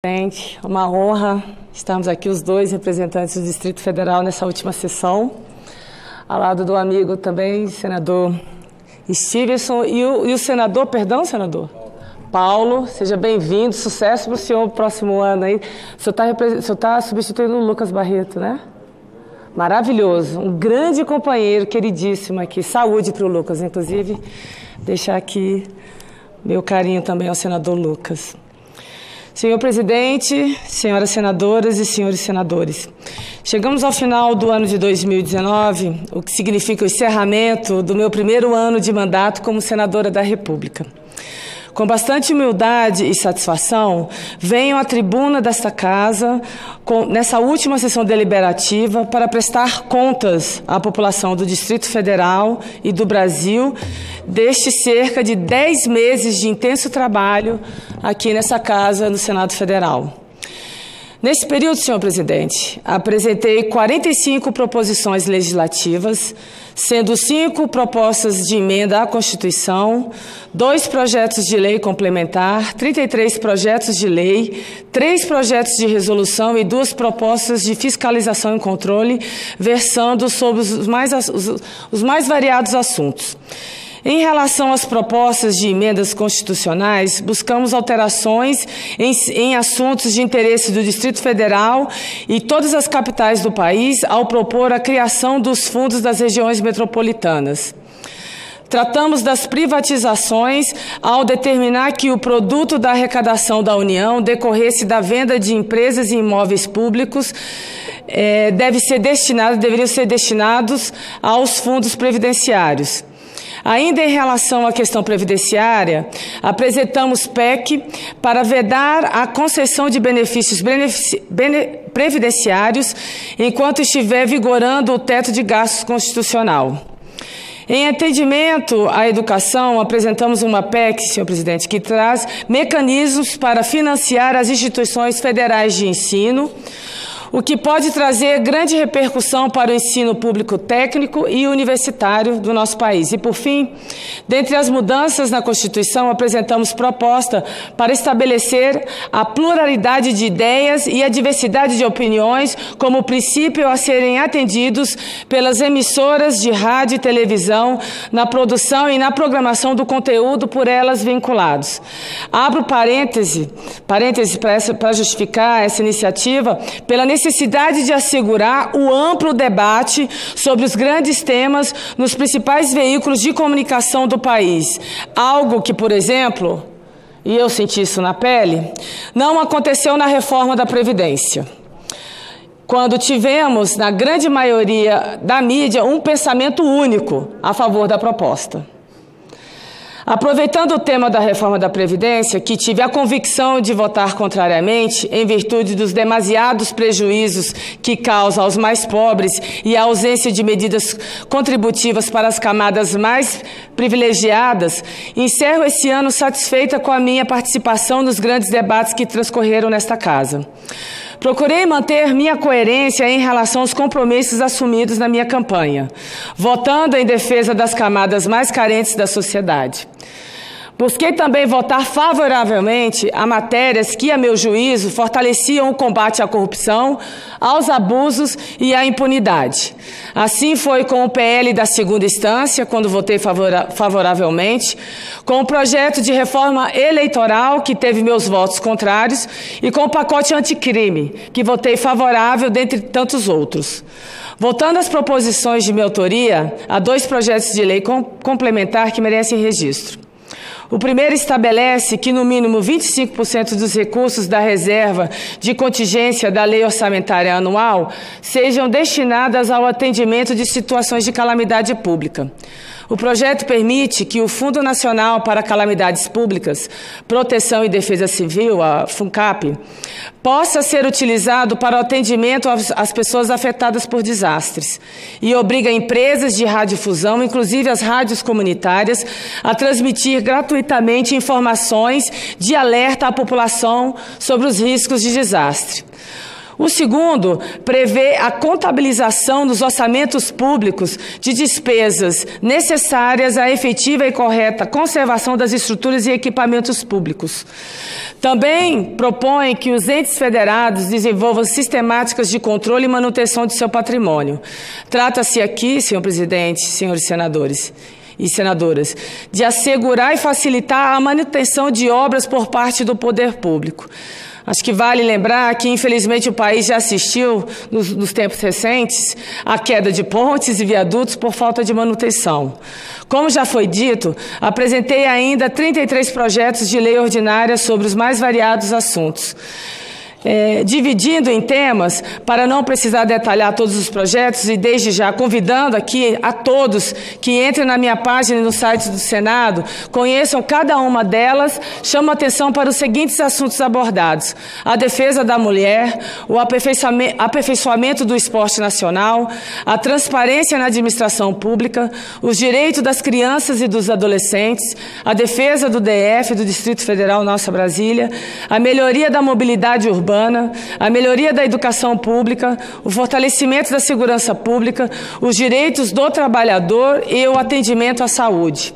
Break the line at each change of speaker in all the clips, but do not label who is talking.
Presidente, uma honra estarmos aqui os dois representantes do Distrito Federal nessa última sessão, ao lado do amigo também, senador Stevenson, e o senador, senador Paulo, seja bem-vindo, sucesso para o senhor no próximo ano aí. O senhor está substituindo o Lucas Barreto, né? Maravilhoso, um grande companheiro, queridíssimo aqui. Saúde para o Lucas, inclusive, deixar aqui meu carinho também ao senador Lucas. Senhor presidente, senhoras senadoras e senhores senadores, chegamos ao final do ano de 2019, o que significa o encerramento do meu primeiro ano de mandato como senadora da República. Com bastante humildade e satisfação, venho à tribuna desta casa, nessa última sessão deliberativa, para prestar contas à população do Distrito Federal e do Brasil destes cerca de 10 meses de intenso trabalho aqui nessa casa, no Senado Federal. Nesse período, senhor presidente, apresentei 45 proposições legislativas, sendo 5 propostas de emenda à Constituição, 2 projetos de lei complementar, 33 projetos de lei, 3 projetos de resolução e 2 propostas de fiscalização e controle, versando sobre os mais variados assuntos. Em relação às propostas de emendas constitucionais, buscamos alterações em assuntos de interesse do Distrito Federal e todas as capitais do país ao propor a criação dos fundos das regiões metropolitanas. Tratamos das privatizações ao determinar que o produto da arrecadação da União decorresse da venda de empresas e imóveis públicos deveriam ser destinados aos fundos previdenciários. Ainda em relação à questão previdenciária, apresentamos PEC para vedar a concessão de benefícios previdenciários enquanto estiver vigorando o teto de gastos constitucional. Em atendimento à educação, apresentamos uma PEC, senhor presidente, que traz mecanismos para financiar as instituições federais de ensino, o que pode trazer grande repercussão para o ensino público técnico e universitário do nosso país. E, por fim, dentre as mudanças na Constituição, apresentamos proposta para estabelecer a pluralidade de ideias e a diversidade de opiniões como princípio a serem atendidos pelas emissoras de rádio e televisão na produção e na programação do conteúdo por elas vinculados. Abro parêntese para justificar essa iniciativa pela necessidade de assegurar o amplo debate sobre os grandes temas nos principais veículos de comunicação do país. Algo que, por exemplo, e eu senti isso na pele, não aconteceu na reforma da Previdência, quando tivemos, na grande maioria da mídia, um pensamento único a favor da proposta. Aproveitando o tema da reforma da Previdência, que tive a convicção de votar contrariamente, em virtude dos demasiados prejuízos que causa aos mais pobres e a ausência de medidas contributivas para as camadas mais privilegiadas, encerro esse ano satisfeita com a minha participação nos grandes debates que transcorreram nesta casa. Procurei manter minha coerência em relação aos compromissos assumidos na minha campanha, votando em defesa das camadas mais carentes da sociedade. Busquei também votar favoravelmente a matérias que, a meu juízo, fortaleciam o combate à corrupção, aos abusos e à impunidade. Assim foi com o PL da segunda instância, quando votei favoravelmente, com o projeto de reforma eleitoral, que teve meus votos contrários, e com o pacote anticrime, que votei favorável, dentre tantos outros. Voltando às proposições de minha autoria, há 2 projetos de lei complementar que merecem registro. O primeiro estabelece que, no mínimo, 25% dos recursos da reserva de contingência da Lei Orçamentária Anual sejam destinadas ao atendimento de situações de calamidade pública. O projeto permite que o Fundo Nacional para Calamidades Públicas, Proteção e Defesa Civil, a FUNCAP, possa ser utilizado para o atendimento às pessoas afetadas por desastres e obriga empresas de radiodifusão, inclusive as rádios comunitárias, a transmitir gratuitamente informações de alerta à população sobre os riscos de desastre. O segundo prevê a contabilização dos orçamentos públicos de despesas necessárias à efetiva e correta conservação das estruturas e equipamentos públicos. Também propõe que os entes federados desenvolvam sistemáticas de controle e manutenção de seu patrimônio. Trata-se aqui, senhor presidente, senhores senadores e senadoras, de assegurar e facilitar a manutenção de obras por parte do poder público. Acho que vale lembrar que, infelizmente, o país já assistiu, nos tempos recentes, à queda de pontes e viadutos por falta de manutenção. Como já foi dito, apresentei ainda 33 projetos de lei ordinária sobre os mais variados assuntos. Dividindo em temas, para não precisar detalhar todos os projetos, e desde já convidando aqui a todos que entrem na minha página e no site do Senado, conheçam cada uma delas, chamo a atenção para os seguintes assuntos abordados: a defesa da mulher, o aperfeiçoamento do esporte nacional, a transparência na administração pública, os direitos das crianças e dos adolescentes, a defesa do DF, do Distrito Federal, nossa Brasília, a melhoria da mobilidade urbana, a melhoria da educação pública, o fortalecimento da segurança pública, os direitos do trabalhador e o atendimento à saúde.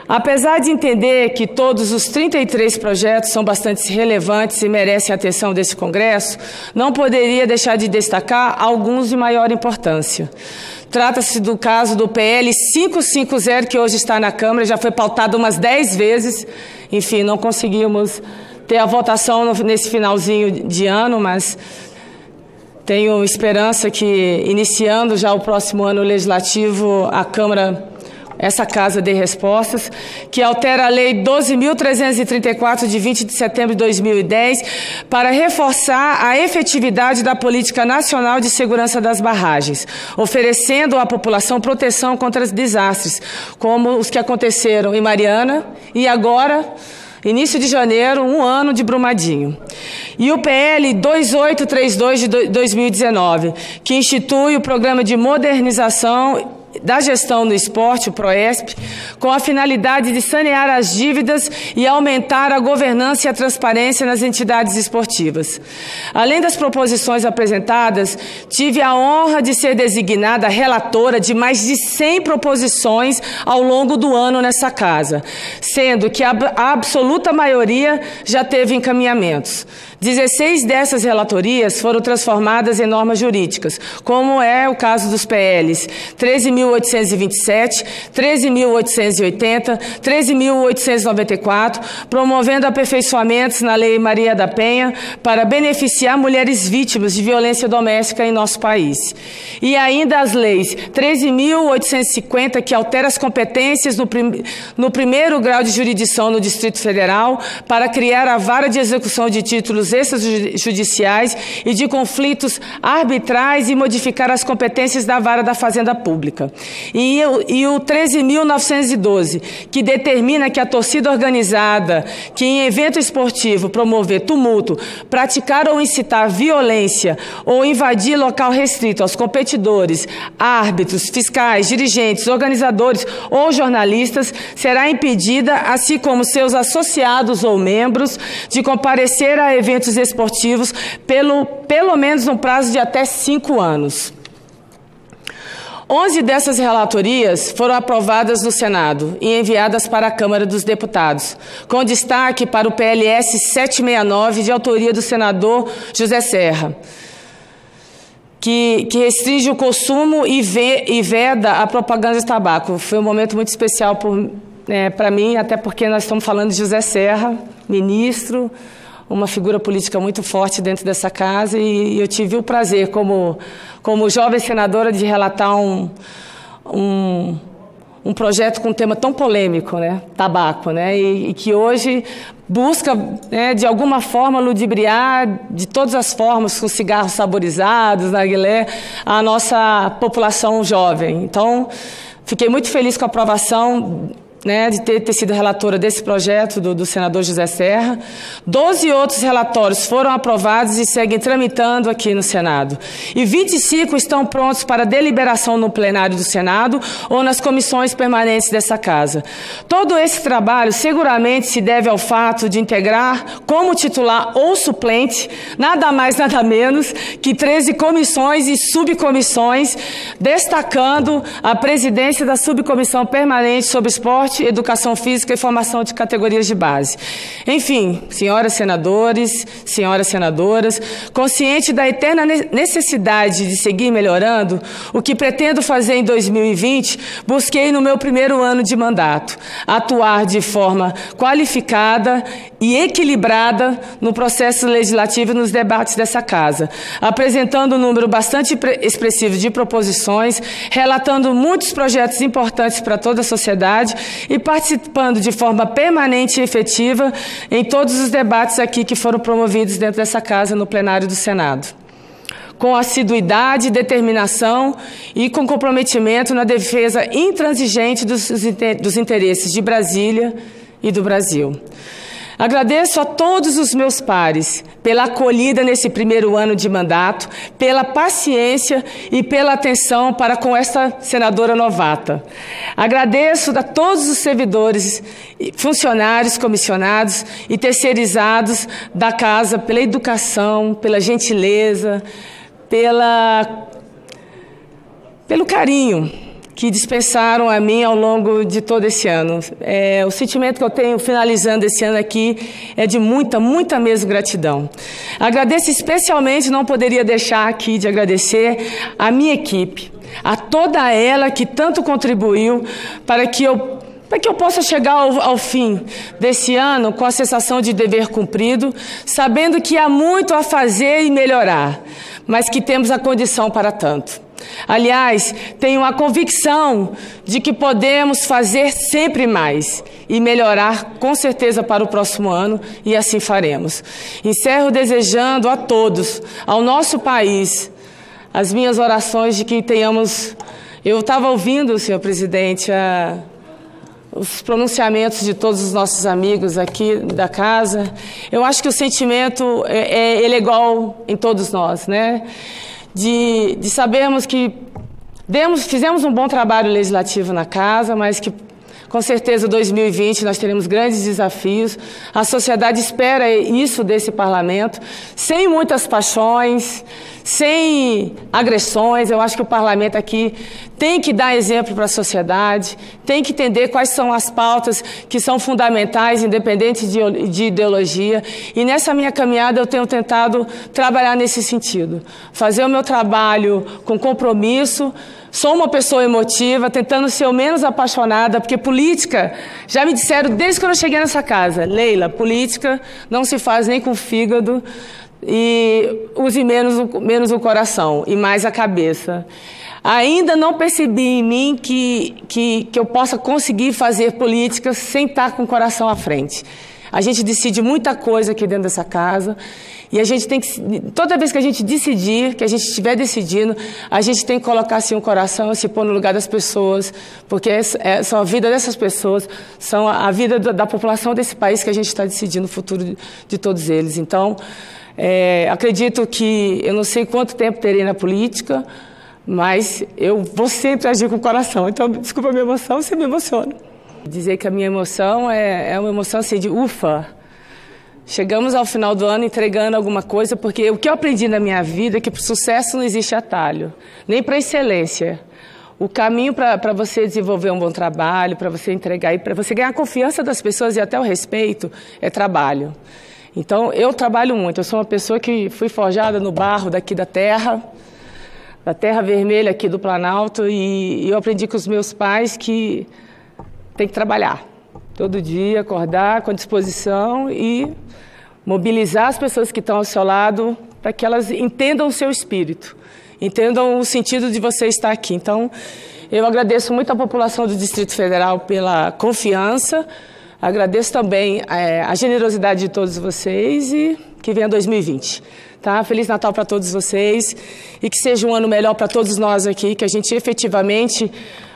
Apesar de entender que todos os 33 projetos são bastante relevantes e merecem a atenção desse Congresso, não poderia deixar de destacar alguns de maior importância. Trata-se do caso do PL 550, que hoje está na Câmara, já foi pautado umas 10 vezes, enfim, não conseguimos ter a votação nesse finalzinho de ano, mas tenho esperança que, iniciando já o próximo ano legislativo, a Câmara, essa casa dê respostas, que altera a Lei 12.334, de 20 de setembro de 2010, para reforçar a efetividade da Política Nacional de Segurança das Barragens, oferecendo à população proteção contra desastres, como os que aconteceram em Mariana e agora, início de janeiro, um ano de Brumadinho. E o PL 2832 de 2019, que institui o Programa de Modernização da Gestão no Esporte, o PROESP, com a finalidade de sanear as dívidas e aumentar a governança e a transparência nas entidades esportivas. Além das proposições apresentadas, tive a honra de ser designada relatora de mais de 100 proposições ao longo do ano nessa casa, sendo que a absoluta maioria já teve encaminhamentos. 16 dessas relatorias foram transformadas em normas jurídicas, como é o caso dos PLs 13.827, 13.880, 13.894, promovendo aperfeiçoamentos na Lei Maria da Penha para beneficiar mulheres vítimas de violência doméstica em nosso país. E ainda as leis 13.850, que altera as competências no primeiro grau de jurisdição no Distrito Federal para criar a vara de execução de títulos extrajudiciais e de conflitos arbitrais e modificar as competências da vara da Fazenda Pública. E o 13.912, que determina que a torcida organizada, que em evento esportivo promover tumulto, praticar ou incitar violência ou invadir local restrito aos competidores, árbitros, fiscais, dirigentes, organizadores ou jornalistas, será impedida, assim como seus associados ou membros, de comparecer a eventos esportivos pelo menos no prazo de até 5 anos. 11 dessas relatorias foram aprovadas no Senado e enviadas para a Câmara dos Deputados, com destaque para o PLS 769, de autoria do senador José Serra, que restringe o consumo e veda a propaganda de tabaco. Foi um momento muito especial para mim, até porque nós estamos falando de José Serra, ministro, uma figura política muito forte dentro dessa casa, e eu tive o prazer, como jovem senadora, de relatar um projeto com um tema tão polêmico, né, tabaco, né, e que hoje busca, né, de alguma forma, ludibriar de todas as formas, com cigarros saborizados, narguilé, a nossa população jovem. Então, fiquei muito feliz com a aprovação né, de ter sido relatora desse projeto do senador José Serra. 12 outros relatórios foram aprovados e seguem tramitando aqui no Senado. E 25 estão prontos para deliberação no plenário do Senado ou nas comissões permanentes dessa Casa. Todo esse trabalho seguramente se deve ao fato de integrar como titular ou suplente, nada mais, nada menos que 13 comissões e subcomissões, destacando a presidência da Subcomissão Permanente sobre Esporte, Educação Física e Formação de Categorias de Base. Enfim, senhoras senadores, senhoras senadoras, consciente da eterna necessidade de seguir melhorando, o que pretendo fazer em 2020, busquei no meu primeiro ano de mandato, atuar de forma qualificada e equilibrada no processo legislativo e nos debates dessa Casa, apresentando um número bastante expressivo de proposições, relatando muitos projetos importantes para toda a sociedade e participando de forma permanente e efetiva em todos os debates aqui que foram promovidos dentro dessa Casa no plenário do Senado, com assiduidade, determinação e com comprometimento na defesa intransigente dos interesses de Brasília e do Brasil. Agradeço a todos os meus pares pela acolhida nesse primeiro ano de mandato, pela paciência e pela atenção para com esta senadora novata. Agradeço a todos os servidores, funcionários, comissionados e terceirizados da Casa pela educação, pela gentileza, pelo carinho que dispensaram a mim ao longo de todo esse ano. O sentimento que eu tenho finalizando esse ano aqui é de muita, muita mesmo gratidão. Agradeço especialmente, não poderia deixar aqui de agradecer a minha equipe, a toda ela que tanto contribuiu para que eu possa chegar ao fim desse ano com a sensação de dever cumprido, sabendo que há muito a fazer e melhorar, mas que temos a condição para tanto. Aliás, tenho a convicção de que podemos fazer sempre mais e melhorar com certeza para o próximo ano, e assim faremos. Encerro desejando a todos, ao nosso país, as minhas orações de que tenhamos... Eu estava ouvindo, senhor presidente, os pronunciamentos de todos os nossos amigos aqui da Casa. Eu acho que o sentimento ele é igual em todos nós, né? De sabermos que fizemos um bom trabalho legislativo na Casa, mas que, com certeza, 2020 nós teremos grandes desafios. A sociedade espera isso desse parlamento, sem muitas paixões, sem agressões. Eu acho que o parlamento aqui tem que dar exemplo para a sociedade, tem que entender quais são as pautas que são fundamentais, independente de ideologia. E nessa minha caminhada eu tenho tentado trabalhar nesse sentido. Fazer o meu trabalho com compromisso. Sou uma pessoa emotiva, tentando ser o menos apaixonada, porque política, já me disseram desde que eu cheguei nessa Casa, Leila, política não se faz nem com fígado, e use menos o coração e mais a cabeça. Ainda não percebi em mim que eu possa conseguir fazer política sem estar com o coração à frente. A gente decide muita coisa aqui dentro dessa Casa e a gente tem que, toda vez que a gente decidir, que a gente estiver decidindo, a gente tem que colocar assim o coração, se pôr no lugar das pessoas, porque são a vida dessas pessoas, são a vida da população desse país que a gente está decidindo o futuro de todos eles. Então, acredito que eu não sei quanto tempo terei na política, mas eu vou sempre agir com o coração. Então, desculpa a minha emoção, você me emociona. Dizer que a minha emoção é uma emoção assim de ufa. Chegamos ao final do ano entregando alguma coisa, porque o que eu aprendi na minha vida é que para o sucesso não existe atalho, nem para a excelência. O caminho para você desenvolver um bom trabalho, para você entregar e para você ganhar a confiança das pessoas e até o respeito, é trabalho. Então, eu trabalho muito. Eu sou uma pessoa que fui forjada no barro daqui da terra vermelha aqui do Planalto, e eu aprendi com os meus pais que tem que trabalhar todo dia, acordar com disposição e mobilizar as pessoas que estão ao seu lado para que elas entendam o seu espírito, entendam o sentido de você estar aqui. Então, eu agradeço muito à população do Distrito Federal pela confiança, agradeço também a generosidade de todos vocês e que venha 2020. Tá? Feliz Natal para todos vocês e que seja um ano melhor para todos nós aqui, que a gente efetivamente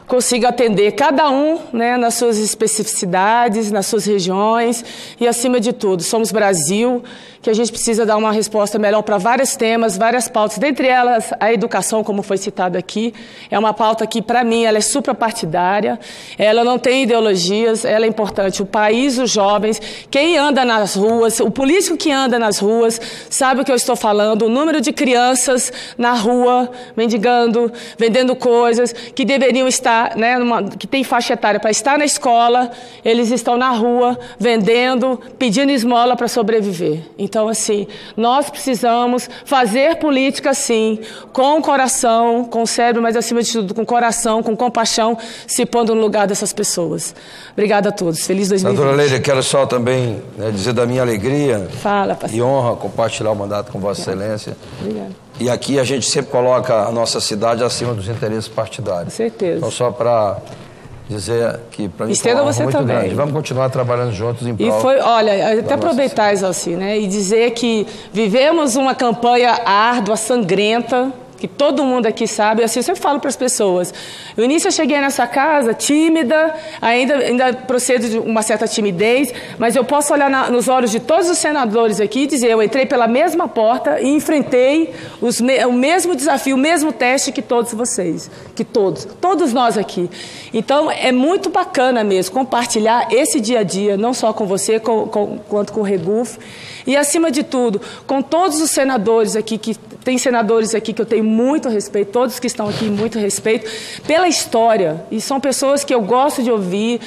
consiga atender cada um, né, nas suas especificidades, nas suas regiões e, acima de tudo, somos Brasil, que a gente precisa dar uma resposta melhor para vários temas, várias pautas, dentre elas a educação, como foi citado aqui, é uma pauta que, para mim, ela é suprapartidária, ela não tem ideologias, ela é importante. O país, os jovens, quem anda nas ruas, o político que anda nas ruas, sabe o que eu estou falando, o número de crianças na rua, mendigando, vendendo coisas, que deveriam estar, né, que tem faixa etária para estar na escola, eles estão na rua, vendendo, pedindo esmola para sobreviver. Então, assim, nós precisamos fazer política, sim, com o coração, com o cérebro, mas, acima de tudo, com o coração, com compaixão, se pondo no lugar dessas pessoas. Obrigada a todos. Feliz 2020.
Doutora Leila, quero só também, né, dizer da minha alegria e honra compartilhar o mandato com Vossa Excelência.
Obrigada.
E aqui a gente sempre coloca a nossa cidade acima dos interesses partidários.
Com certeza.
Então, só para dizer que para mim foi uma honra muito grande. Vamos continuar trabalhando juntos em prol.
E foi, olha, até aproveitar, Exalci, né, e dizer que vivemos uma campanha árdua, sangrenta, que todo mundo aqui sabe, assim eu sempre falo para as pessoas. No início eu cheguei nessa casa tímida, ainda procedo de uma certa timidez, mas eu posso olhar nos olhos de todos os senadores aqui e dizer, eu entrei pela mesma porta e enfrentei o mesmo desafio, o mesmo teste que todos vocês, que todos nós aqui. Então é muito bacana mesmo compartilhar esse dia a dia, não só com você, quanto com o Reguf, e acima de tudo, com todos os senadores aqui, que tem senadores aqui que eu tenho muito respeito, todos que estão aqui, muito respeito, pela história. E são pessoas que eu gosto de ouvir,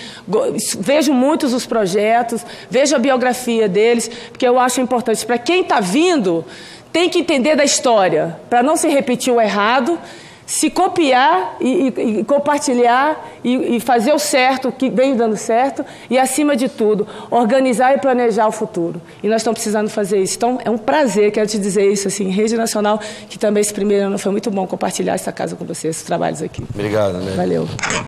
vejo muitos os projetos, vejo a biografia deles, porque eu acho importante. Para quem está vindo, tem que entender da história, para não se repetir o errado, se copiar e compartilhar e fazer o certo, que vem dando certo, e, acima de tudo, organizar e planejar o futuro. E nós estamos precisando fazer isso. Então, é um prazer, quero te dizer isso, assim, em rede nacional, que também esse primeiro ano foi muito bom compartilhar essa casa com vocês, esses trabalhos aqui.
Obrigado, né?
Valeu.